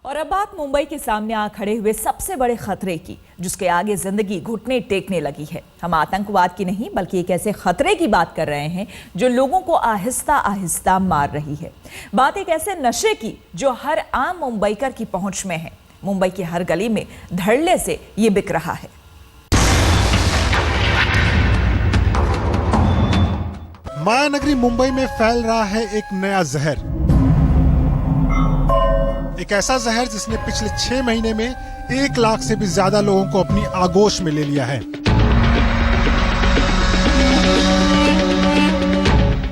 और अब बात मुंबई के सामने आ खड़े हुए सबसे बड़े खतरे की, जिसके आगे जिंदगी घुटने टेकने लगी है। हम आतंकवाद की नहीं बल्कि एक ऐसे खतरे की बात कर रहे हैं जो लोगों को आहिस्ता आहिस्ता मार रही है। बात एक ऐसे नशे की जो हर आम मुंबईकर की पहुंच में है। मुंबई की हर गली में धड़ल्ले से ये बिक रहा है। माया नगरी मुंबई में फैल रहा है एक नया जहर, एक ऐसा जहर जिसने पिछले 6 महीने में 1 लाख से भी ज्यादा लोगों को अपनी आगोश में ले लिया है।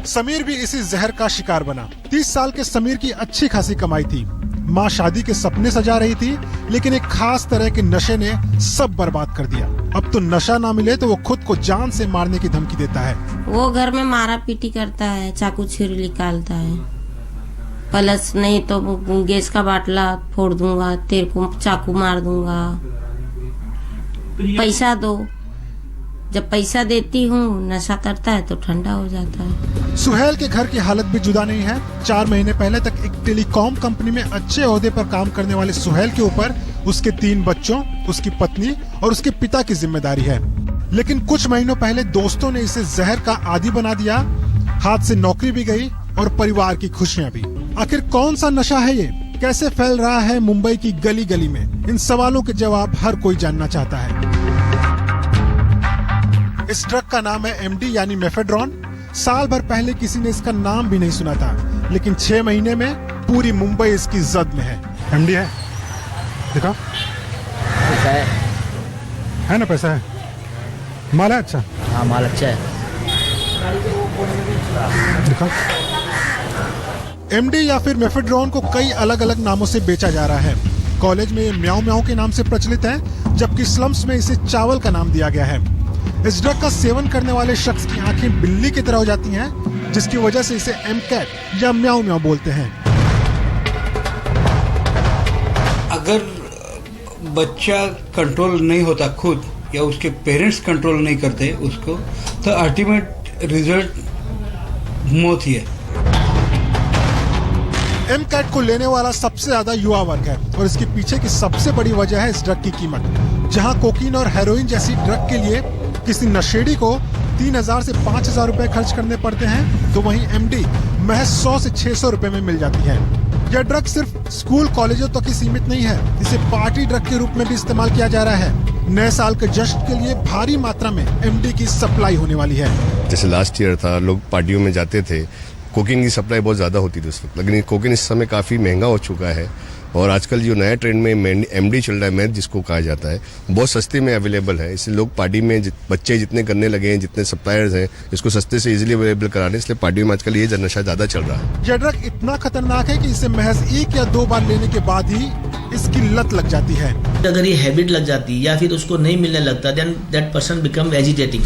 समीर भी इसी जहर का शिकार बना। 30 साल के समीर की अच्छी खासी कमाई थी, माँ शादी के सपने सजा रही थी, लेकिन एक खास तरह के नशे ने सब बर्बाद कर दिया। अब तो नशा ना मिले तो वो खुद को जान से मारने की धमकी देता है। वो घर में मारा पीटी करता है, चाकू छुरी निकालता है, प्लस नहीं तो गैस का बाटला फोड़ दूंगा, तेरे को चाकू मार दूंगा, पैसा दो। जब पैसा देती हूँ नशा करता है तो ठंडा हो जाता है। सुहेल के घर की हालत भी जुदा नहीं है। 4 महीने पहले तक एक टेलीकॉम कंपनी में अच्छे ओहदे पर काम करने वाले सुहेल के ऊपर उसके 3 बच्चों, उसकी पत्नी और उसके पिता की जिम्मेदारी है। लेकिन कुछ महीनों पहले दोस्तों ने इसे जहर का आदी बना दिया। हाथ से नौकरी भी गई और परिवार की खुशियाँ भी। आखिर कौन सा नशा है ये, कैसे फैल रहा है मुंबई की गली गली में? इन सवालों के जवाब हर कोई जानना चाहता है। इस ड्रग का नाम है एमडी यानी मेफेड्रॉन। साल भर पहले किसी ने इसका नाम भी नहीं सुना था, लेकिन 6 महीने में पूरी मुंबई इसकी जद में है। एमडी है, देखो पैसा है ना, पैसा है, माल है अच्छा। हाँ माल अच्छा है। देखो एमडी या फिर मेफेड्रॉन को कई अलग अलग नामों से बेचा जा रहा है। कॉलेज में ये म्याऊ म्याऊ के नाम से प्रचलित है, जबकि स्लम्स में इसे चावल का नाम दिया गया है। इस ड्रग का सेवन करने वाले शख्स की आंखें बिल्ली की तरह हो जाती हैं, जिसकी वजह से इसे एमकैट या म्याऊ म्याऊ बोलते हैं। अगर बच्चा कंट्रोल नहीं होता खुद या उसके पेरेंट्स कंट्रोल नहीं करते उसको, तो अल्टीमेट रिजल्ट मौत ही है। एमकैट को लेने वाला सबसे ज्यादा युवा वर्ग है और इसके पीछे की सबसे बड़ी वजह है इस ड्रग की कीमत। जहां कोकीन और हेरोइन जैसी ड्रग के लिए किसी नशेड़ी को 3000 से 5000 रुपए खर्च करने पड़ते हैं, तो वहीं एमडी महज 100 से 600 रुपए में मिल जाती है। यह ड्रग सिर्फ स्कूल कॉलेजों तक ही सीमित नहीं है, इसे पार्टी ड्रग के रूप में भी इस्तेमाल किया जा रहा है। नए साल के जश्न के लिए भारी मात्रा में एमडी की सप्लाई होने वाली है। जैसे लास्ट ईयर था, लोग पार्टियों में जाते थे, कोकीन की सप्लाई बहुत ज़्यादा होती थी उस वक्त, लेकिन कोकीन इस समय काफ़ी महंगा हो चुका है। और आजकल जो नया ट्रेंड में एमडी चल रहा है, मैथ जिसको कहा जाता है, बहुत सस्ते में अवेलेबल है। इसलिए लोग पार्टी में बच्चे जितने करने लगे हैं, जितने सप्लायर्स हैं, इसको सस्ते से इजीली अवेलेबल करा रहे हैं, इसलिए पार्टियों में आजकल ये नशा ज़्यादा चल रहा है। यह ड्रग इतना खतरनाक है कि इसे महज 1 या 2 बार लेने के बाद ही इसकी लत लग जाती है। अगर ये हैबिट लग जाती है या फिर उसको नहीं मिलने लगता, then that person become agitating,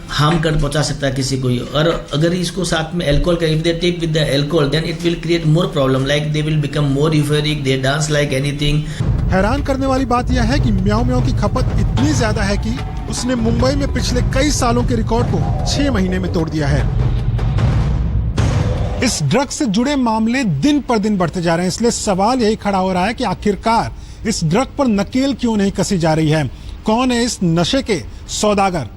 harm कर पहुंचा सकता है किसी को। और अगर इसको साथ में अल्कोहल का, if they take with the alcohol, then it will create more problem, like they will become more euphoric, they dance like anything. हैरान करने वाली बात यह है कि म्याऊ म्याऊ की खपत इतनी ज्यादा है कि उसने मुंबई में पिछले कई सालों के रिकॉर्ड को 6 महीने में तोड़ दिया है। इस ड्रग से जुड़े मामले दिन पर दिन बढ़ते जा रहे हैं, इसलिए सवाल यही खड़ा हो रहा है कि आखिरकार इस ड्रग पर नकेल क्यों नहीं कसी जा रही है? कौन है इस नशे के सौदागर?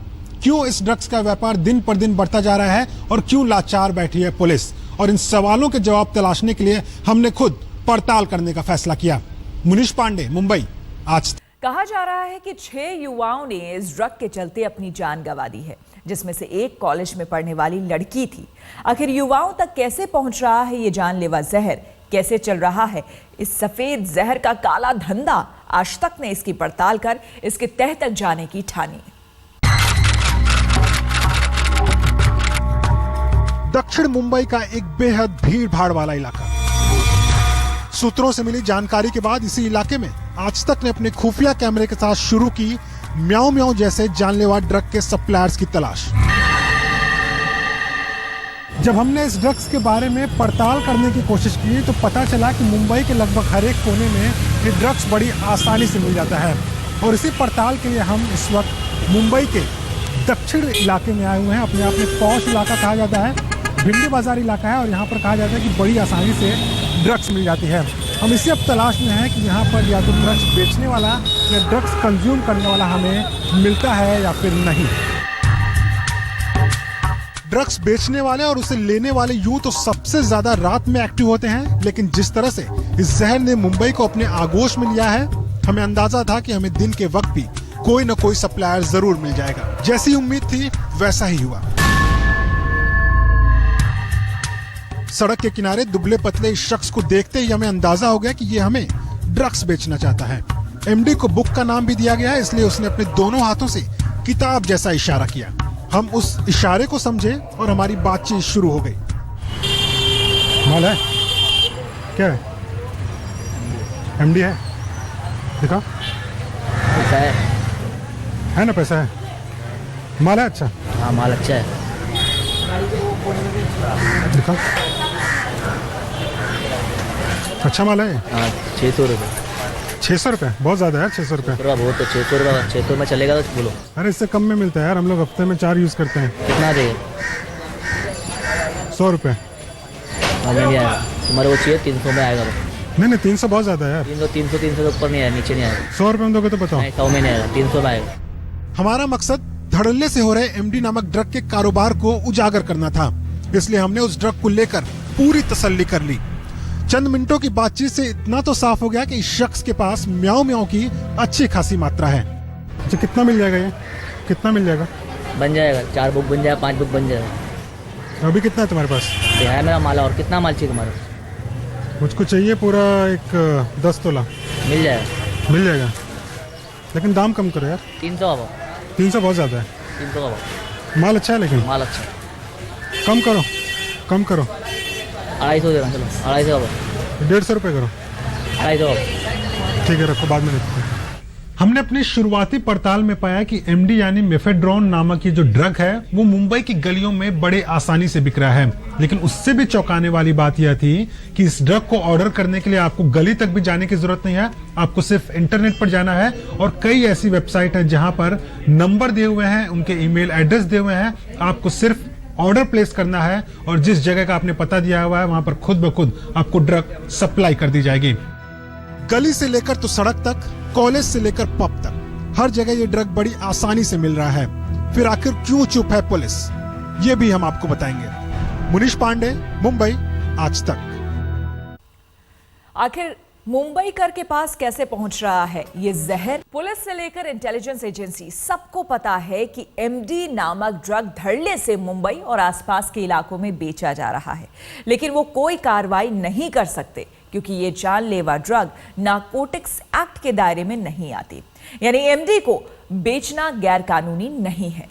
क्यों इस ड्रग्स का व्यापार दिन पर दिन बढ़ता जा रहा है और क्यों लाचार बैठी है पुलिस? और इन सवालों के जवाब तलाशने के लिए हमने खुद पड़ताल करने का फैसला किया। मुनीश पांडे, मुंबई, आज। कहा जा रहा है कि 6 युवाओं ने इस ड्रग के चलते अपनी जान गंवा दी है, जिसमें से एक कॉलेज में पढ़ने वाली लड़की थी। आखिर युवाओं तक कैसे पहुंच रहा है ये जानलेवा जहर? कैसे चल रहा है इस सफेद जहर का काला धंधा? आज तक ने इसकी पड़ताल कर इसके तह तक जाने की ठानी। दक्षिण मुंबई का एक बेहद भीड़ भाड़ वाला इलाका। सूत्रों से मिली जानकारी के बाद इसी इलाके में आज तक ने अपने खुफिया कैमरे के साथ शुरू की म्याऊ म्याऊ जैसे जानलेवा ड्रग के सप्लायर्स की तलाश। जब हमने इस ड्रग्स के बारे में पड़ताल करने की कोशिश की तो पता चला कि मुंबई के लगभग हर एक कोने में ये ड्रग्स बड़ी आसानी से मिल जाता है। और इसी पड़ताल के लिए हम इस वक्त मुंबई के दक्षिण इलाके में आए हुए हैं। अपने आप में पॉश इलाका कहा जाता है, भिंडी बाजार इलाका है, और यहाँ पर कहा जाता है कि बड़ी आसानी से ड्रग्स मिल जाती है। हम इसी अब तलाश में हैं कि यहाँ पर या तो ड्रग्स बेचने वाला या ड्रग्स कंज्यूम करने वाला हमें मिलता है या फिर नहीं। ड्रग्स बेचने वाले और उसे लेने वाले यूं तो सबसे ज्यादा रात में एक्टिव होते हैं, लेकिन जिस तरह से इस जहर ने मुंबई को अपने आगोश में लिया है, हमें अंदाजा था कि हमें दिन के वक्त भी कोई न कोई सप्लायर जरूर मिल जाएगा। जैसी उम्मीद थी वैसा ही हुआ। सड़क के किनारे दुबले पतले इस शख्स को देखते ही हमें अंदाजा हो गया कि ये हमें ड्रग्स बेचना चाहता है। एमडी को बुक का नाम भी दिया गया है, इसलिए उसने अपने दोनों हाथों से किताब जैसा इशारा किया। हम उस इशारे को समझे और हमारी बातचीत शुरू हो गई। माल है क्या है? एमडी है, दिखा। पैसा है ना, पैसा है, माल है। अच्छा, हाँ माल अच्छा है। दिखा, अच्छा माल है। हाँ 600 रुपये। 600 रुपये बहुत ज्यादा है। 600 रुपये पूरा बहुत है। 600 रुपये 600 में चलेगा तो बोलो। अरे इससे कम में मिलता है यार, हम लोग हफ्ते में 4 यूज करते हैं। कितना देगा? 100 रुपये। हाँ नहीं आएगा तुम्हारे को चाहिए 300 में आएगा। नहीं 300 बहुत ज्यादा है यार। 300 से ऊपर नहीं आएगा, नीचे नहीं आएगा। 100 रुपये में दोगे तो बताओ। 100 में नहीं आएगा, 300 में आएगा। हमारा मकसद धड़ल्ले से हो रहे एमडी नामक ड्रग के कारोबार को उजागर करना था, इसलिए हमने उस ड्रग को लेकर पूरी तसल्ली कर ली। चंद मिनटों की बातचीत से इतना तो साफ हो गया कि इस शख्स के पास म्याऊं म्याऊं की अच्छी खासी मात्रा है। अच्छा, कितना मिल जाएगा ये? कितना मिल जाएगा? बन जाएगा, 4 बुक बन जाएगा, 5 बुक बन जाएगा। अभी कितना है तुम्हारे पास? ये है मेरा माल। और कितना माल चाहिए तुम्हारे? मुझको चाहिए पूरा एक 10 तोला। मिल जाएगा। मिल जाएगा, लेकिन दाम कम करो यार। 300 का भाव। 300 बहुत ज्यादा है। 300 का भाव। माल अच्छा है लेकिन। माल अच्छा है। कम करो, कम करो। 250 देना। चलो 250 का भाव। 150 रुपये करो। 250 का भाव। ठीक है, रखो, बाद में देखते हैं। हमने अपनी शुरुआती पड़ताल में पाया कि एमडी यानी मेफेड्रोन नामक ये जो ड्रग है वो मुंबई की गलियों में बड़े आसानी से बिक रहा है। लेकिन उससे भी चौंकाने वाली बात यह थी कि इस ड्रग को ऑर्डर करने के लिए आपको गली तक भी जाने की जरूरत नहीं है। आपको सिर्फ इंटरनेट पर जाना है और कई ऐसी वेबसाइट है जहां पर नंबर दिए हुए हैं, उनके ईमेल एड्रेस दिए हुए हैं। आपको सिर्फ ऑर्डर प्लेस करना है और जिस जगह का आपने पता दिया हुआ है वहां पर खुद ब खुद आपको ड्रग सप्लाई कर दी जाएगी। गली से लेकर तो सड़क तक, कॉलेज से लेकर पब तक, हर जगह ये ड्रग बड़ी आसानी से मिल रहा है। फिर आखिर क्यों चुप है पुलिस, ये भी हम आपको बताएंगे। मुनीश पांडे, मुंबई, आज तक। आखिर मुंबई कर के पास कैसे पहुंच रहा है ये जहर? पुलिस से लेकर इंटेलिजेंस एजेंसी सबको पता है कि एमडी नामक ड्रग धड़ल्ले से मुंबई और आसपास के इलाकों में बेचा जा रहा है, लेकिन वो कोई कार्रवाई नहीं कर सकते क्योंकि ये जानलेवा ड्रग नारकोटिक्स एक्ट के दायरे में नहीं आती। यानी एमडी को बेचना गैर कानूनी नहीं है।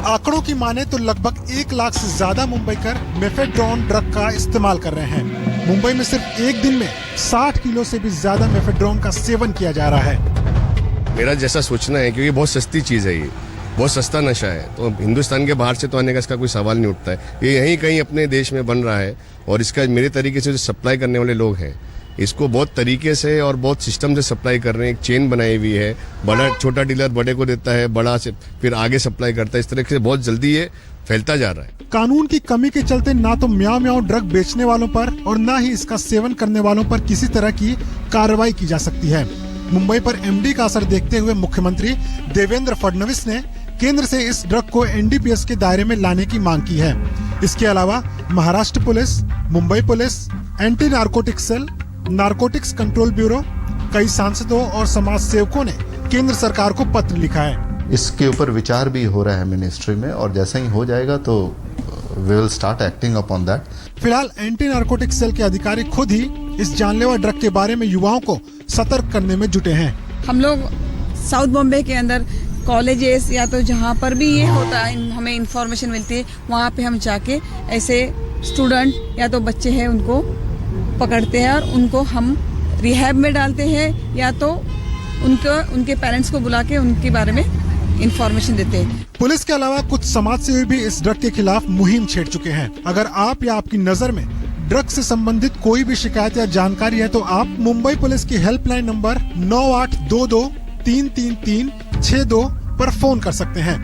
आंकड़ों की माने तो लगभग 1 लाख से ज्यादा मुंबईकर मेफेड्रोन ड्रग का इस्तेमाल कर रहे हैं। मुंबई में सिर्फ एक दिन में 60 किलो से भी ज्यादा मेफेड्रोन का सेवन किया जा रहा है। मेरा जैसा सोचना है, क्योंकि बहुत सस्ती चीज़ है, ये बहुत सस्ता नशा है, तो हिंदुस्तान के बाहर से तो आने का इसका कोई सवाल नहीं उठता है। ये यहीं कहीं अपने देश में बन रहा है और इसका मेरे तरीके से जो सप्लाई करने वाले लोग हैं इसको बहुत तरीके से और बहुत सिस्टम से सप्लाई कर रहे हैं। एक चेन बनाई हुई है, बड़ा छोटा डीलर बड़े को देता है, बड़ा से फिर आगे सप्लाई करता है। इस तरह से बहुत जल्दी ये फैलता जा रहा है। कानून की कमी के चलते ना तो म्याऊं म्याऊं ड्रग बेचने वालों पर और ना ही इसका सेवन करने वालों पर किसी तरह की कार्रवाई की जा सकती है। मुंबई पर एमडी का असर देखते हुए मुख्यमंत्री देवेंद्र फडणवीस ने केंद्र से इस ड्रग को एनडीपीएस के दायरे में लाने की मांग की है। इसके अलावा Maharashtra police, Mumbai police, anti narcotics cell, narcotics control bureau, कई सांसदों और समाज सेवकों ने केंद्र सरकार को पत्र लिखा है। इसके ऊपर विचार भी हो रहा है मिनिस्ट्री में और जैसे ही हो जाएगा तो we will start acting upon that. फिलहाल एंटी नारकोटिक्स सेल के अधिकारी खुद ही इस जानलेवा ड्रग के बारे में युवाओं को सतर्क करने में जुटे हैं। हम लोग साउथ बॉम्बे के अंदर कॉलेजेस या तो जहाँ पर भी ये होता है, हमें इंफॉर्मेशन मिलती है, वहाँ पे हम जाके ऐसे स्टूडेंट या तो बच्चे हैं उनको पकड़ते हैं और उनको हम रिहैब में डालते हैं या तो उनके पेरेंट्स को बुला के उनके बारे में इंफॉर्मेशन देते हैं। पुलिस के अलावा कुछ समाजसेवी भी इस ड्रग के खिलाफ मुहिम छेड़ चुके हैं। अगर आप या आपकी नजर में ड्रग से संबंधित कोई भी शिकायत या जानकारी है तो आप मुंबई पुलिस की हेल्पलाइन नंबर 9822 333 62 पर फोन कर सकते हैं।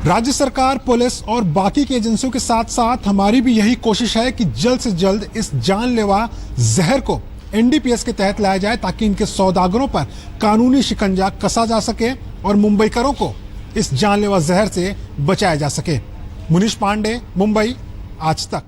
राज्य सरकार, पुलिस और बाकी की एजेंसियों के साथ साथ हमारी भी यही कोशिश है कि जल्द से जल्द इस जानलेवा जहर को एनडीपीएस के तहत लाया जाए ताकि इनके सौदागरों पर कानूनी शिकंजा कसा जा सके और मुंबईकरों को इस जानलेवा जहर से बचाया जा सके। मुनीश पांडे, मुंबई, आज तक।